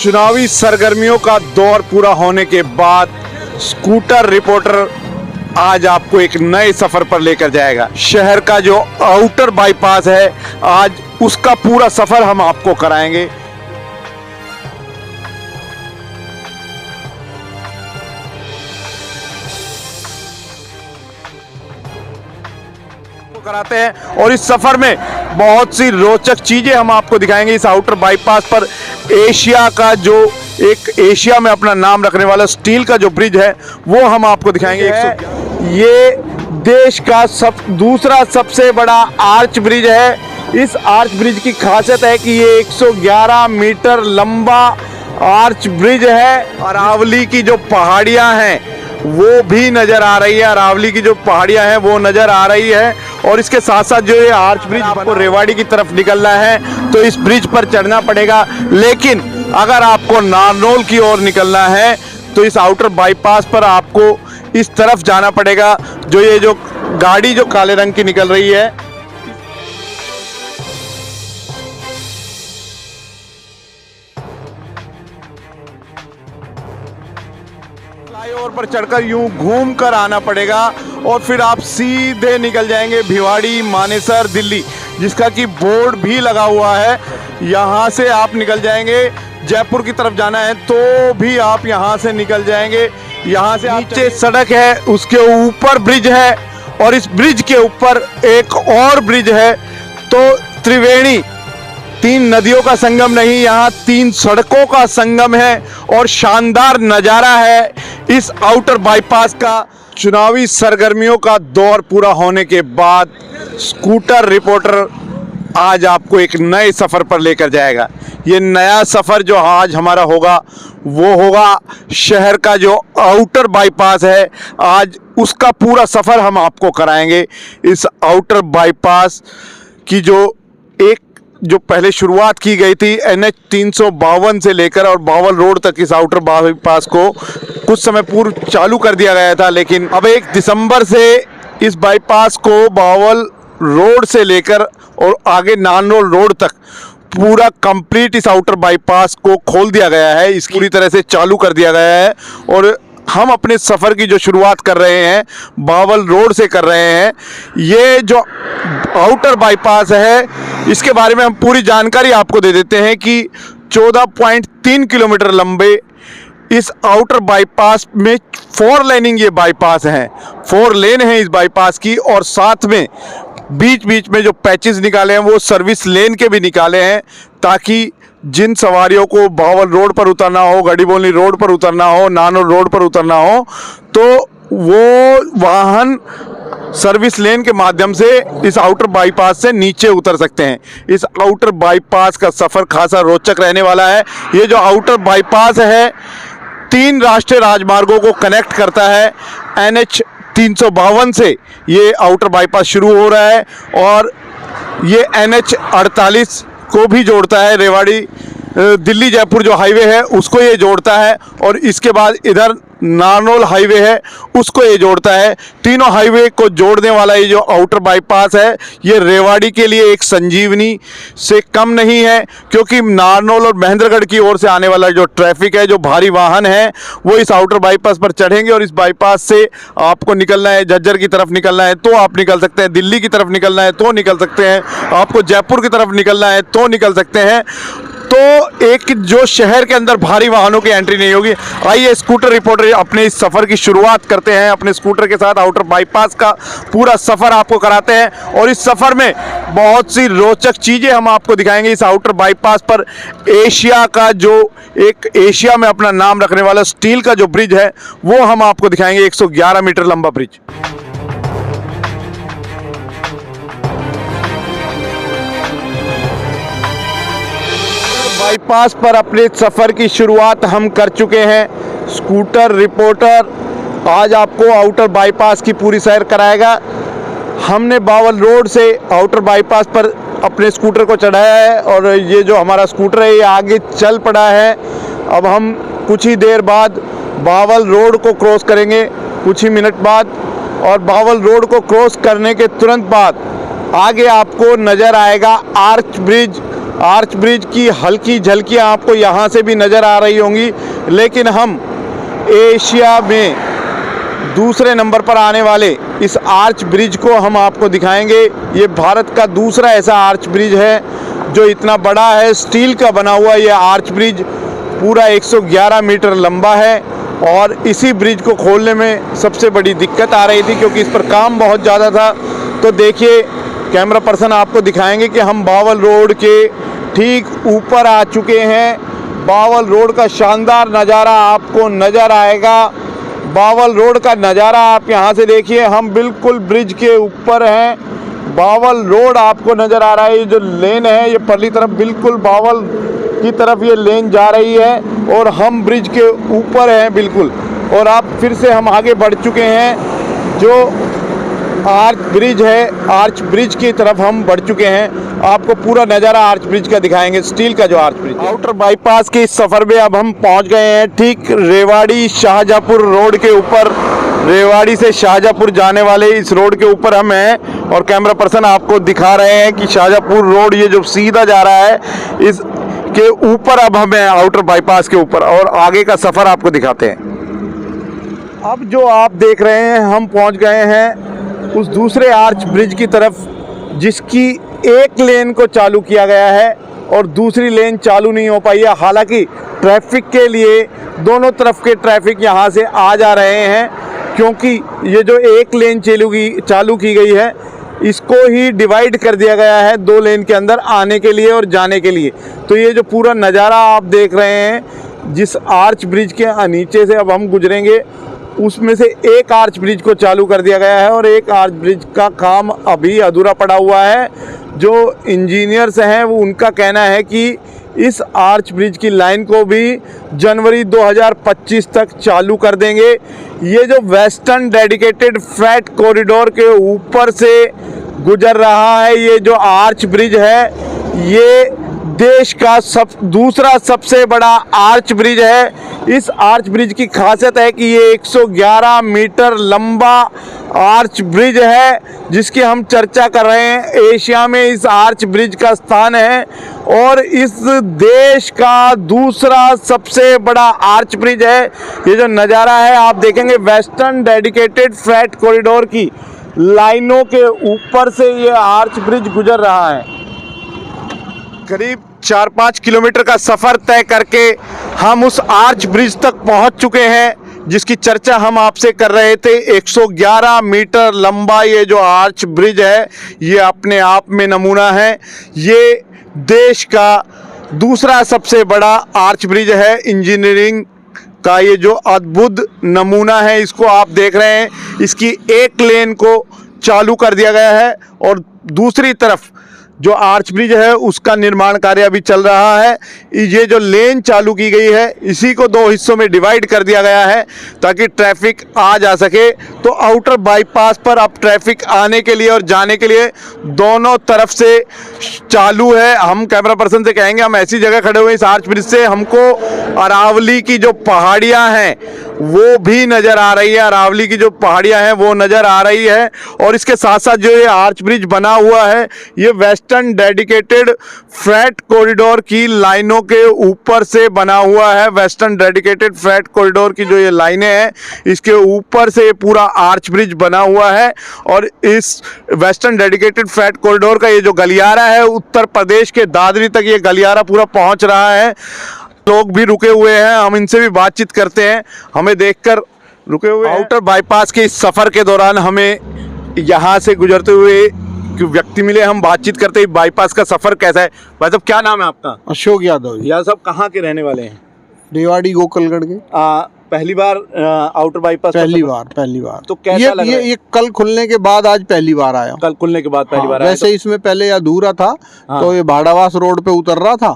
चुनावी सरगर्मियों का दौर पूरा होने के बाद स्कूटर रिपोर्टर आज आपको एक नए सफर पर लेकर जाएगा। शहर का जो आउटर बाईपास है, आज उसका पूरा सफर हम आपको कराएंगे। कराते हैं और इस सफर में बहुत सी रोचक चीजें हम आपको दिखाएंगे। इस आउटर बाईपास पर एशिया का जो एशिया में अपना नाम रखने वाला स्टील का जो ब्रिज है वो हम आपको दिखाएंगे। ये देश का दूसरा सबसे बड़ा आर्च ब्रिज है। इस आर्च ब्रिज की खासियत है कि ये 111 मीटर लंबा आर्च ब्रिज है। अरावली की जो पहाड़ियां हैं वो भी नजर आ रही है। अरावली की जो पहाड़ियां हैं वो नजर आ रही है। और इसके साथ साथ जो ये आर्च ब्रिज आपको रेवाड़ी की तरफ निकलना है तो इस ब्रिज पर चढ़ना पड़ेगा। लेकिन अगर आपको नारनौल की ओर निकलना है तो इस आउटर बाईपास पर आपको इस तरफ जाना पड़ेगा। जो गाड़ी जो काले रंग की निकल रही है, फ्लाईओवर पर चढ़कर यूं घूम कर आना पड़ेगा और फिर आप सीधे निकल जाएंगे भिवाड़ी, मानेसर, दिल्ली, जिसका कि बोर्ड भी लगा हुआ है। यहाँ से आप निकल जाएंगे। जयपुर की तरफ जाना है तो भी आप यहाँ से निकल जाएंगे। यहाँ से नीचे सड़क है, उसके ऊपर ब्रिज है और इस ब्रिज के ऊपर एक और ब्रिज है। तो त्रिवेणी, 3 नदियों का संगम नहीं, यहाँ 3 सड़कों का संगम है और शानदार नज़ारा है इस आउटर बाईपास का। चुनावी सरगर्मियों का दौर पूरा होने के बाद स्कूटर रिपोर्टर आज आपको एक नए सफ़र पर लेकर जाएगा। ये नया सफ़र जो आज हमारा होगा वो होगा शहर का जो आउटर बाईपास है। आज उसका पूरा सफ़र हम आपको कराएंगे। इस आउटर बाईपास की जो पहले शुरुआत की गई थी NH 352 से लेकर और बावल रोड तक, इस आउटर बाईपास को कुछ समय पूर्व चालू कर दिया गया था। लेकिन अब 1 दिसंबर से इस बाईपास को बावल रोड से लेकर और आगे नारनौल रोड तक पूरा कंप्लीट इस आउटर बाईपास को खोल दिया गया है। इसकी पूरी तरह से चालू कर दिया गया है और हम अपने सफ़र की जो शुरुआत कर रहे हैं बावल रोड से कर रहे हैं। ये जो आउटर बाईपास है इसके बारे में हम पूरी जानकारी आपको दे देते हैं कि 14.3 किलोमीटर लंबे इस आउटर बाईपास में 4 लेनिंग ये बाईपास हैं। 4 लेन हैं इस बाईपास की और साथ में बीच बीच में जो पैचेस निकाले हैं वो सर्विस लेन के भी निकाले हैं, ताकि जिन सवारियों को बावल रोड पर उतरना हो, गढ़ीबोली रोड पर उतरना हो, नारनौल रोड पर उतरना हो तो वो वाहन सर्विस लेन के माध्यम से इस आउटर बाईपास से नीचे उतर सकते हैं। इस आउटर बाईपास का सफ़र खासा रोचक रहने वाला है। ये जो आउटर बाईपास है 3 राष्ट्रीय राजमार्गों को कनेक्ट करता है। NH 352 से ये आउटर बाईपास शुरू हो रहा है और ये NH 48 को भी जोड़ता है। रेवाड़ी दिल्ली जयपुर जो हाईवे है उसको ये जोड़ता है और इसके बाद इधर नारनौल हाईवे है उसको ये जोड़ता है। तीनों हाईवे को जोड़ने वाला ये जो आउटर बाईपास है ये रेवाड़ी के लिए एक संजीवनी से कम नहीं है, क्योंकि नारनौल और महेंद्रगढ़ की ओर से आने वाला जो ट्रैफिक है, जो भारी वाहन है, वो इस आउटर बाईपास पर चढ़ेंगे और इस बाईपास से आपको निकलना है, झज्जर की तरफ निकलना है तो आप निकल सकते हैं, दिल्ली की तरफ निकलना है तो निकल सकते हैं, आपको जयपुर की तरफ निकलना है तो निकल सकते हैं। तो एक जो शहर के अंदर भारी वाहनों की एंट्री नहीं होगी। आइए स्कूटर रिपोर्टर अपने इस सफ़र की शुरुआत करते हैं। अपने स्कूटर के साथ आउटर बाईपास का पूरा सफ़र आपको कराते हैं और इस सफ़र में बहुत सी रोचक चीज़ें हम आपको दिखाएंगे। इस आउटर बाईपास पर एशिया का जो एशिया में अपना नाम रखने वाला स्टील का जो ब्रिज है वो हम आपको दिखाएंगे। 111 मीटर लंबा ब्रिज। बाईपास पर अपने सफ़र की शुरुआत हम कर चुके हैं। स्कूटर रिपोर्टर आज आपको आउटर बाईपास की पूरी सैर कराएगा। हमने बावल रोड से आउटर बाईपास पर अपने स्कूटर को चढ़ाया है और ये जो हमारा स्कूटर है ये आगे चल पड़ा है। अब हम कुछ ही देर बाद बावल रोड को क्रॉस करेंगे, कुछ ही मिनट बाद, और बावल रोड को क्रॉस करने के तुरंत बाद आगे आपको नज़र आएगा आर्च ब्रिज आर्च ब्रिज की हल्की झलकियाँ आपको यहाँ से भी नज़र आ रही होंगी, लेकिन हम एशिया में दूसरे नंबर पर आने वाले इस आर्च ब्रिज को हम आपको दिखाएंगे। ये भारत का दूसरा ऐसा आर्च ब्रिज है जो इतना बड़ा है। स्टील का बना हुआ ये आर्च ब्रिज पूरा 111 मीटर लंबा है और इसी ब्रिज को खोलने में सबसे बड़ी दिक्कत आ रही थी क्योंकि इस पर काम बहुत ज़्यादा था। तो देखिए, कैमरा पर्सन आपको दिखाएंगे कि हम बावल रोड के ठीक ऊपर आ चुके हैं। बावल रोड का शानदार नज़ारा आपको नज़र आएगा। बावल रोड का नज़ारा आप यहाँ से देखिए, हम बिल्कुल ब्रिज के ऊपर हैं। बावल रोड आपको नज़र आ रहा है। ये जो लेन है ये परली तरफ बिल्कुल बावल की तरफ ये लेन जा रही है और हम ब्रिज के ऊपर हैं बिल्कुल। और आप फिर से हम आगे बढ़ चुके हैं। जो आर्च ब्रिज है, आर्च ब्रिज की तरफ हम बढ़ चुके हैं। आपको पूरा नज़ारा आर्च ब्रिज का दिखाएंगे, स्टील का जो आर्च ब्रिज है। आउटर बाईपास के इस सफ़र में अब हम पहुंच गए हैं ठीक रेवाड़ी शाहजहाँपुर रोड के ऊपर। रेवाड़ी से शाहजहाँपुर जाने वाले इस रोड के ऊपर हम हैं और कैमरा पर्सन आपको दिखा रहे हैं कि शाहजहाँपुर रोड ये जो सीधा जा रहा है इस के ऊपर अब हम हैं, आउटर बाईपास के ऊपर, और आगे का सफ़र आपको दिखाते हैं। अब जो आप देख रहे हैं हम पहुंच गए हैं उस दूसरे आर्च ब्रिज की तरफ जिसकी एक लेन को चालू किया गया है और दूसरी लेन चालू नहीं हो पाई है। हालांकि ट्रैफिक के लिए दोनों तरफ के ट्रैफिक यहाँ से आ जा रहे हैं क्योंकि ये जो एक लेन चालू की गई है इसको ही डिवाइड कर दिया गया है दो लेन के अंदर आने के लिए और जाने के लिए। तो ये जो पूरा नज़ारा आप देख रहे हैं जिस आर्च ब्रिज के नीचे से अब हम गुजरेंगे उसमें से एक आर्च ब्रिज को चालू कर दिया गया है और एक आर्च ब्रिज का काम अभी अधूरा पड़ा हुआ है। जो इंजीनियर्स हैं वो उनका कहना है कि इस आर्च ब्रिज की लाइन को भी जनवरी 2025 तक चालू कर देंगे। ये जो वेस्टर्न डेडिकेटेड फ्रेट कॉरिडोर के ऊपर से गुजर रहा है ये जो आर्च ब्रिज है, ये देश का दूसरा सबसे बड़ा आर्च ब्रिज है। इस आर्च ब्रिज की खासियत है कि ये 111 मीटर लंबा आर्च ब्रिज है जिसकी हम चर्चा कर रहे हैं। एशिया में इस आर्च ब्रिज का स्थान है और इस देश का दूसरा सबसे बड़ा आर्च ब्रिज है। ये जो नज़ारा है आप देखेंगे वेस्टर्न डेडिकेटेड फ्रेट कॉरिडोर की लाइनों के ऊपर से ये आर्च ब्रिज गुजर रहा है। करीब 4-5 किलोमीटर का सफ़र तय करके हम उस आर्च ब्रिज तक पहुंच चुके हैं जिसकी चर्चा हम आपसे कर रहे थे। 111 मीटर लंबा ये जो आर्च ब्रिज है ये अपने आप में नमूना है। ये देश का दूसरा सबसे बड़ा आर्च ब्रिज है। इंजीनियरिंग का ये जो अद्भुत नमूना है इसको आप देख रहे हैं। इसकी एक लेन को चालू कर दिया गया है और दूसरी तरफ जो आर्च ब्रिज है उसका निर्माण कार्य अभी चल रहा है। ये जो लेन चालू की गई है इसी को दो हिस्सों में डिवाइड कर दिया गया है ताकि ट्रैफिक आ जा सके। तो आउटर बाईपास पर अब ट्रैफिक आने के लिए और जाने के लिए दोनों तरफ से चालू है। हम कैमरा पर्सन से कहेंगे, हम ऐसी जगह खड़े हुए इस आर्च ब्रिज से हमको अरावली की जो पहाड़ियाँ हैं वो भी नज़र आ रही है। अरावली की जो पहाड़ियाँ हैं वो नज़र आ रही है और इसके साथ साथ जो ये आर्च ब्रिज बना हुआ है ये वेस्टर्न डेडिकेटेड फ्रेट कॉरिडोर की लाइनों के ऊपर से बना हुआ है। वेस्टर्न डेडिकेटेड फ्रेट कॉरिडोर की जो ये लाइनें हैं इसके ऊपर से पूरा आर्च ब्रिज बना हुआ है और इस वेस्टर्न डेडिकेटेड फ्रेट कॉरिडोर का ये जो गलियारा है उत्तर प्रदेश के दादरी तक ये गलियारा पूरा पहुंच रहा है। लोग भी रुके हुए हैं, हम इनसे भी बातचीत करते हैं। हमें देखकर रुके हुए आउटर बाईपास के इस सफ़र के दौरान हमें यहाँ से गुजरते हुए व्यक्ति मिले, हम बातचीत करते हैं बाईपास का सफ़र कैसा है। भाई साहब क्या नाम है आपका? अशोक यादव। यादव साहब कहाँ के रहने वाले हैं? रेवाड़ी गोकलगढ़ के। पहली बार आउटर बाईपास? पहली बार। तो कैसा लग रहा है? ये कल खुलने के बाद आज पहली बार आया। कल खुलने के बाद पहली बार आया। वैसे इसमें पहले अधूरा था। तो ये भाड़ावास रोड पे उतर रहा था,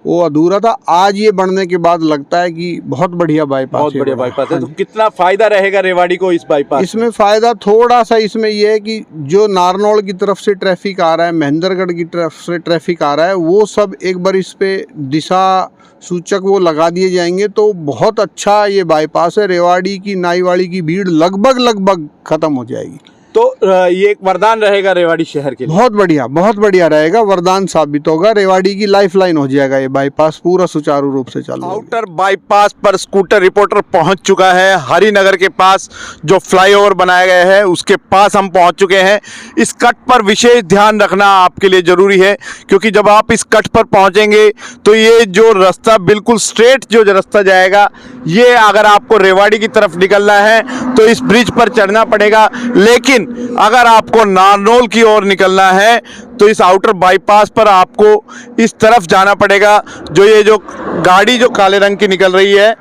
वो अधूरा था। आज ये बनने के बाद लगता है कि बहुत बढ़िया बाईपास, बहुत बढ़िया बाईपास है। तो कितना फायदा रहेगा रेवाड़ी को इस बाईपास? इसमें फायदा थोड़ा सा इसमें यह है कि जो नारनौल की तरफ से ट्रैफिक आ रहा है, महेंद्रगढ़ की तरफ से ट्रैफिक आ रहा है, वो सब एक बार इस पे दिशा सूचक वो लगा दिए जाएंगे तो बहुत अच्छा ये बाईपास है। रेवाड़ी की नाईवाड़ी की भीड़ लगभग खत्म हो जाएगी। तो तो ये एक वरदान रहेगा रेवाड़ी शहर के लिए। बहुत बढ़िया रहेगा, वरदान साबित होगा। रेवाड़ी की लाइफलाइन हो जाएगा ये बाईपास, पूरा सुचारू रूप से चालू होगा। आउटर बाईपास पर स्कूटर रिपोर्टर पहुंच चुका है। हरिनगर के पास जो फ्लाईओवर बनाया गया है उसके पास हम पहुंच चुके हैं। इस कट पर विशेष ध्यान रखना आपके लिए ज़रूरी है, क्योंकि जब आप इस कट पर पहुंचेंगे तो ये जो रास्ता बिल्कुल स्ट्रेट जो रास्ता जाएगा, ये अगर आपको रेवाड़ी की तरफ निकलना है तो इस ब्रिज पर चढ़ना पड़ेगा। लेकिन अगर आपको नारनौल की ओर निकलना है तो इस आउटर बाईपास पर आपको इस तरफ जाना पड़ेगा। जो गाड़ी जो काले रंग की निकल रही है,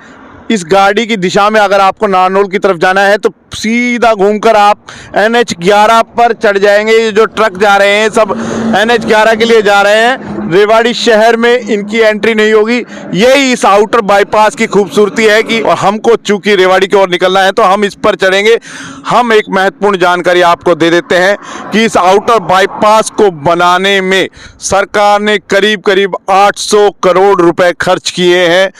इस गाड़ी की दिशा में अगर आपको नारनौल की तरफ जाना है तो सीधा घूमकर आप NH 11 पर चढ़ जाएंगे। ये जो ट्रक जा रहे हैं सब NH 11 के लिए जा रहे हैं। रेवाड़ी शहर में इनकी एंट्री नहीं होगी। यही इस आउटर बाईपास की खूबसूरती है कि और हमको चूंकि रेवाड़ी की ओर निकलना है तो हम इस पर चढ़ेंगे। हम एक महत्वपूर्ण जानकारी आपको दे देते हैं कि इस आउटर बाईपास को बनाने में सरकार ने करीब 800 करोड़ रुपए खर्च किए हैं।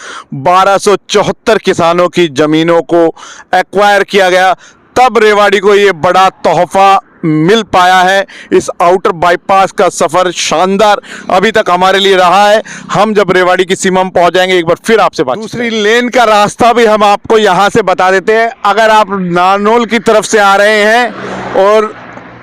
1274 किसानों की जमीनों को एक्वायर किया गया, तब रेवाड़ी को ये बड़ा तोहफा मिल पाया है। इस आउटर बाईपास का सफर शानदार अभी तक हमारे लिए रहा है। हम जब रेवाड़ी की सीमा में पहुंच जाएंगे एक बार फिर आपसे बात। दूसरी लेन का रास्ता भी हम आपको यहां से बता देते हैं। अगर आप नारनौल की तरफ से आ रहे हैं और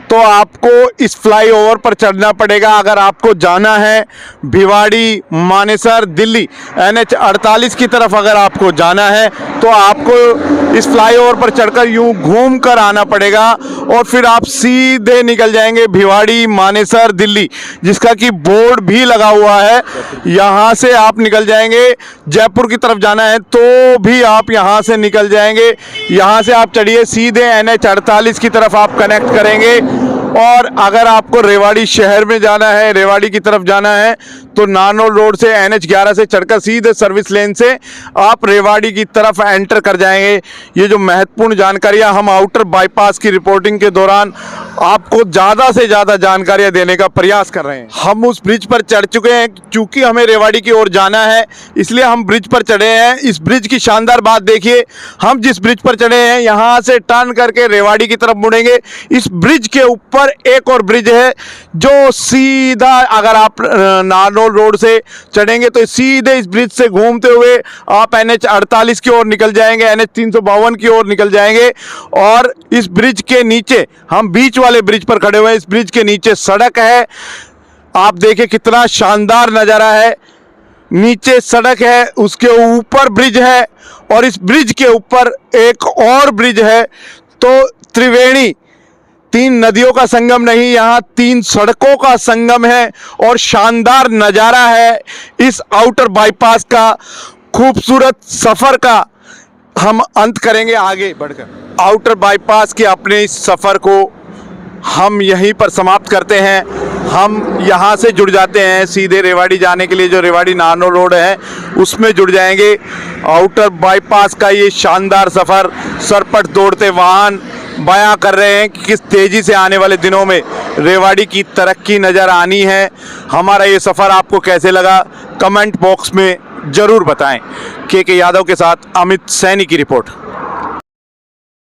तो आपको इस फ्लाईओवर पर चढ़ना पड़ेगा। अगर आपको जाना है भिवाड़ी, मानेसर, दिल्ली, NH 48 की तरफ अगर आपको जाना है तो आपको इस फ्लाईओवर पर चढ़कर यूं घूम कर आना पड़ेगा और फिर आप सीधे निकल जाएंगे भिवाड़ी, मानेसर, दिल्ली, जिसका कि बोर्ड भी लगा हुआ है। यहाँ से आप निकल जाएंगे। जयपुर की तरफ जाना है तो भी आप यहाँ से निकल जाएंगे। यहाँ से आप चढ़िए सीधे NH 48 की तरफ आप कनेक्ट करेंगे। और अगर आपको रेवाड़ी शहर में जाना है, रेवाड़ी की तरफ जाना है तो नारनौल रोड से NH 11 से चढ़कर सीधे सर्विस लेन से आप रेवाड़ी की तरफ एंटर कर जाएंगे। ये जो महत्वपूर्ण जानकारियां हम आउटर बाईपास की रिपोर्टिंग के दौरान आपको ज़्यादा से ज़्यादा जानकारियां देने का प्रयास कर रहे हैं। हम उस ब्रिज पर चढ़ चुके हैं। चूँकि हमें रेवाड़ी की ओर जाना है इसलिए हम ब्रिज पर चढ़े हैं। इस ब्रिज की शानदार बात देखिए, हम जिस ब्रिज पर चढ़े हैं यहाँ से टर्न करके रेवाड़ी की तरफ मुड़ेंगे। इस ब्रिज के ऊपर एक और ब्रिज है जो सीधा अगर आप नारनौल रोड से चढ़ेंगे तो सीधे इस ब्रिज से घूमते हुए आप NH 48 की ओर निकल जाएंगे, NH 352 की ओर निकल जाएंगे। और इस ब्रिज के नीचे, हम बीच वाले ब्रिज पर खड़े हुए हैं, इस ब्रिज के नीचे सड़क है। आप देखिए कितना शानदार नज़ारा है। नीचे सड़क है, उसके ऊपर ब्रिज है और इस ब्रिज के ऊपर एक और ब्रिज है। तो त्रिवेणी, 3 नदियों का संगम नहीं, यहाँ 3 सड़कों का संगम है और शानदार नज़ारा है इस आउटर बाईपास का। खूबसूरत सफ़र का हम अंत करेंगे आगे बढ़कर। आउटर बाईपास के अपने इस सफ़र को हम यहीं पर समाप्त करते हैं। हम यहाँ से जुड़ जाते हैं सीधे रेवाड़ी जाने के लिए, जो रेवाड़ी नारनौल रोड है उसमें जुड़ जाएंगे। आउटर बाईपास का ये शानदार सफ़र सरपट दौड़ते वाहन बयां कर रहे हैं कि किस तेज़ी से आने वाले दिनों में रेवाड़ी की तरक्की नज़र आनी है। हमारा ये सफ़र आपको कैसे लगा कमेंट बॉक्स में ज़रूर बताएं। के यादव के साथ अमित सैनी की रिपोर्ट।